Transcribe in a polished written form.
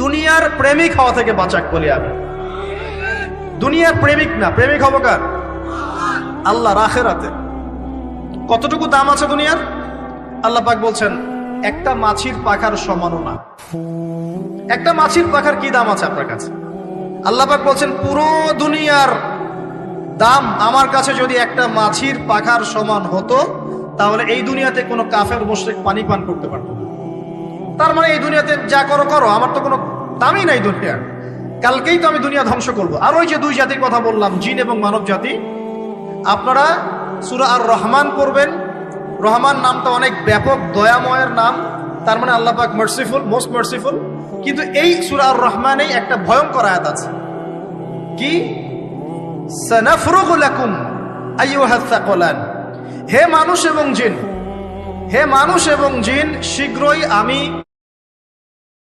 দুনিয়ার প্রেমিক হওয়া থেকে বাঁচাক বলি আমি। দুনিয়ার প্রেমিক না, প্রেমিক হবো কার? আল্লাহর আখিরাতে। কতটুকু দাম আছে দুনিয়ার? আল্লাহ পাক বলছেন একটা মাছির পাখার সমানও না। একটা মাছির পাখার কি দাম আছে আপনার কাছে? আল্লাহ পাক বলছেন পুরো দুনিয়ার দাম আমার কাছে যদি একটা মাছির পাখার সমান হতো, তাহলে এই দুনিয়াতে কোনো কাফের মুশরিক পানি পান করতে পারতো না। তার মানে এই দুনিয়াতে যা করো করো, আমার তো কোনো দামই নাই দুনিয়ার। কালকেই তো আমি দুনিয়া ধ্বংস করব। আর ওই যে দুই জাতির কথা বললাম, জিন এবং মানব জাতি, আপনারা সূরা আর রহমান পড়বেন। রহমান নামটা অনেক ব্যাপক, দয়াময়ের নাম। তার মানে আল্লাহ পাক মার্সিফুল, মোস্ট মার্সিফুল। কিন্তু এই সূরা আর রহমানেই একটা ভয়ঙ্কর আয়াত আছে, কি? সানাফরুগু লাকুম আইয়ুহাস সাকলান। হে মানুষ এবং জিন, হে মানুষ এবং জিন, শীঘ্রই আমি